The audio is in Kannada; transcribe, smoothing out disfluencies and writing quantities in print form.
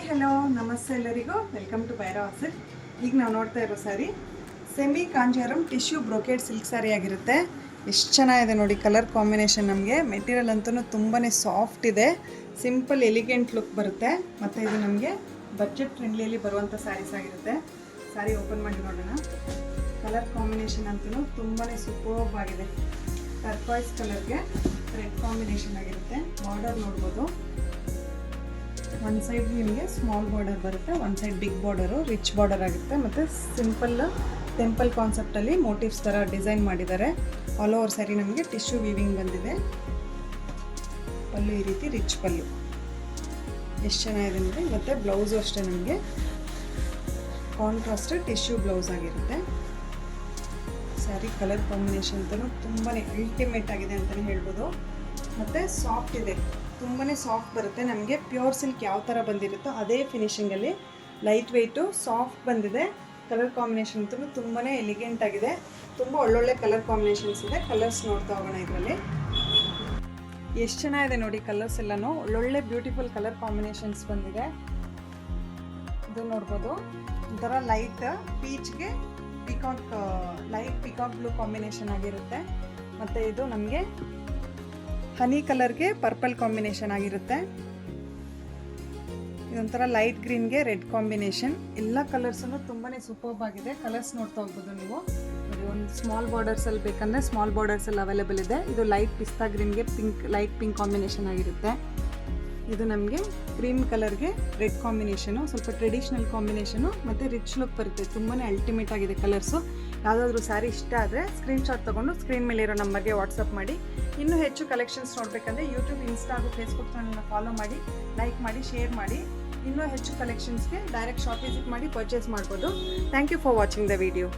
ಹಲೋ ನಮಸ್ತೆ ಎಲ್ಲರಿಗೂ ವೆಲ್ಕಮ್ ಟು ಭೈರವ್ ಸಿಲ್ಕ್. ಈಗ ನಾವು ನೋಡ್ತಾ ಇರೋ sari semi Kanjeevaram tissue brocade silk sari ಆಗಿರುತ್ತೆ. ಎಷ್ಟು ಚೆನ್ನಾಗಿದೆ ನೋಡಿ ಕಲರ್ ಕಾಂಬಿನೇಷನ್. ನಮಗೆ ಮೆಟೀರಿಯಲ್ ಅಂತೂ ತುಂಬಾ ಸಾಫ್ಟ್ ಇದೆ, ಸಿಂಪಲ್ ಎಲಿಗೆಂಟ್ ಲುಕ್ ಬರುತ್ತೆ. ಮತ್ತು ಇದು ನಮಗೆ ಬಜೆಟ್ ಫ್ರೆಂಡ್ಲಿಯಲ್ಲಿ ಬರುವಂಥ ಸ್ಯಾರೀಸ್ ಆಗಿರುತ್ತೆ. ಸ್ಯಾರಿ ಓಪನ್ ಮಾಡಿ ನೋಡೋಣ. ಕಲರ್ ಕಾಂಬಿನೇಷನ್ ಅಂತೂ ತುಂಬಾ ಸೂಪರ್ಬ್ ಆಗಿದೆ. ಟರ್ಕ್ವಾಯ್ಸ್ ಕಲರ್ಗೆ ರೆಡ್ ಕಾಂಬಿನೇಷನ್ ಆಗಿರುತ್ತೆ. ಬಾರ್ಡರ್ ನೋಡ್ಬೋದು, ಒಂದು ಸೈಡ್ ನಿಮಗೆ ಸ್ಮಾಲ್ ಬಾರ್ಡರ್ ಬರುತ್ತೆ, ಒಂದು side big border rich border ಆಗುತ್ತೆ. ಮತ್ತು ಸಿಂಪಲ್ ಟೆಂಪಲ್ ಕಾನ್ಸೆಪ್ಟಲ್ಲಿ ಮೋಟಿವ್ಸ್ ಥರ ಡಿಸೈನ್ ಮಾಡಿದ್ದಾರೆ. ಆಲ್ ಓವರ್ ಸ್ಯಾರಿ ನಮಗೆ ಟಿಶ್ಯೂ ವೀವಿಂಗ್ ಬಂದಿದೆ. ಪಲ್ಲು ಈ ರೀತಿ ರಿಚ್ ಪಲ್ಲು ಎಷ್ಟು ಚೆನ್ನಾಗಿದೆ ನೋಡಿ. ಮತ್ತು ಬ್ಲೌಸು ಅಷ್ಟೇ ನಮಗೆ ಕಾಂಟ್ರಾಸ್ಟ್ ಟಿಶ್ಯೂ ಬ್ಲೌಸ್ ಆಗಿರುತ್ತೆ. ಸ್ಯಾರಿ ಕಲರ್ ಕಾಂಬಿನೇಷನ್ ಅಂತಲೂ ತುಂಬಾ ಅಲ್ಟಿಮೇಟ್ ಆಗಿದೆ ಅಂತಲೇ ಹೇಳ್ಬೋದು. ಮತ್ತು ಸಾಫ್ಟ್ ಇದೆ, ತುಂಬಾ ಸಾಫ್ಟ್ ಬರುತ್ತೆ. ನಮಗೆ ಪ್ಯೂರ್ ಸಿಲ್ಕ್ ಯಾವ ಥರ ಬಂದಿರುತ್ತೋ ಅದೇ ಫಿನಿಷಿಂಗಲ್ಲಿ ಲೈಟ್ ವೆಯ್ಟು ಸಾಫ್ಟ್ ಬಂದಿದೆ. ಕಲರ್ ಕಾಂಬಿನೇಷನ್ ಅಂತೂ ತುಂಬಾ ಎಲಿಗೆಂಟ್ ಆಗಿದೆ. ತುಂಬ ಒಳ್ಳೊಳ್ಳೆ ಕಲರ್ ಕಾಂಬಿನೇಷನ್ಸ್ ಇದೆ. ಕಲರ್ಸ್ ನೋಡ್ತಾ ಹೋಗೋಣ. ಇದರಲ್ಲಿ ಎಷ್ಟು ಚೆನ್ನಾಗಿದೆ ನೋಡಿ ಕಲರ್ಸ್ ಎಲ್ಲನೂ ಒಳ್ಳೊಳ್ಳೆ ಬ್ಯೂಟಿಫುಲ್ ಕಲರ್ ಕಾಂಬಿನೇಷನ್ಸ್ ಬಂದಿದೆ. ಇದು ನೋಡ್ಬೋದು, ಒಂಥರ ಲೈಟ್ ಪೀಚ್ಗೆ ಲೈಟ್ ಪಿಕಾಕ್ ಬ್ಲೂ ಕಾಂಬಿನೇಷನ್ ಆಗಿರುತ್ತೆ. ಮತ್ತು ಇದು ನಮಗೆ ಹನಿ ಕಲರ್ಗೆ ಪರ್ಪಲ್ ಕಾಂಬಿನೇಷನ್ ಆಗಿರುತ್ತೆ. ಇದೊಂಥರ ಲೈಟ್ ಗ್ರೀನ್ಗೆ ರೆಡ್ ಕಾಂಬಿನೇಷನ್. ಎಲ್ಲ ಕಲರ್ಸನ್ನು ತುಂಬಾ ಸೂಪರ್ಬ್ ಆಗಿದೆ. ಕಲರ್ಸ್ ನೋಡ್ತಾ ಹೋಗ್ಬೋದು ನೀವು. ಒಂದು ಸ್ಮಾಲ್ ಬಾರ್ಡರ್ಸಲ್ಲಿ ಬೇಕಂದರೆ ಸ್ಮಾಲ್ ಬಾರ್ಡರ್ಸಲ್ಲಿ ಅವೈಲೇಬಲ್ ಇದೆ. ಇದು ಲೈಟ್ ಪಿಸ್ತಾ ಗ್ರೀನ್ಗೆ ಲೈಟ್ ಪಿಂಕ್ ಕಾಂಬಿನೇಷನ್ ಆಗಿರುತ್ತೆ. ಇದು ನಮಗೆ ಕ್ರೀಮ್ ಕಲರ್ಗೆ ರೆಡ್ ಕಾಂಬಿನೇಷನು, ಸ್ವಲ್ಪ ಟ್ರೆಡಿಷ್ನಲ್ ಕಾಂಬಿನೇಷನು ಮತ್ತು ರಿಚ್ ಲುಕ್ ಬರುತ್ತೆ. ತುಂಬಾ ಅಲ್ಟಿಮೇಟ್ ಆಗಿದೆ ಕಲರ್ಸು. ಯಾವುದಾದ್ರೂ ಸ್ಯಾರಿ ಇಷ್ಟ ಆದರೆ ಸ್ಕ್ರೀನ್ಶಾಟ್ ತೊಗೊಂಡು ಸ್ಕ್ರೀನ್ ಮೇಲೆ ಇರೋ ನಂಬರ್ಗೆ ವಾಟ್ಸಪ್ ಮಾಡಿ. ಇನ್ನೂ ಹೆಚ್ಚು ಕಲೆಕ್ಷನ್ಸ್ ನೋಡಬೇಕಂದ್ರೆ ಯೂಟ್ಯೂಬ್, ಇನ್ಸ್ಟಾ ಹಾಗೂ ಫೇಸ್ಬುಕ್ ಚಾನಲ್ನ ಫಾಲೋ ಮಾಡಿ, ಲೈಕ್ ಮಾಡಿ, ಶೇರ್ ಮಾಡಿ. ಇನ್ನೂ ಹೆಚ್ಚು ಕಲೆಕ್ಷನ್ಸ್ಗೆ ಡೈರೆಕ್ಟ್ ಶಾಪ್ ವಿಸಿಟ್ ಮಾಡಿ ಪರ್ಚೇಸ್ ಮಾಡ್ಬೋದು. Thank you for watching the video.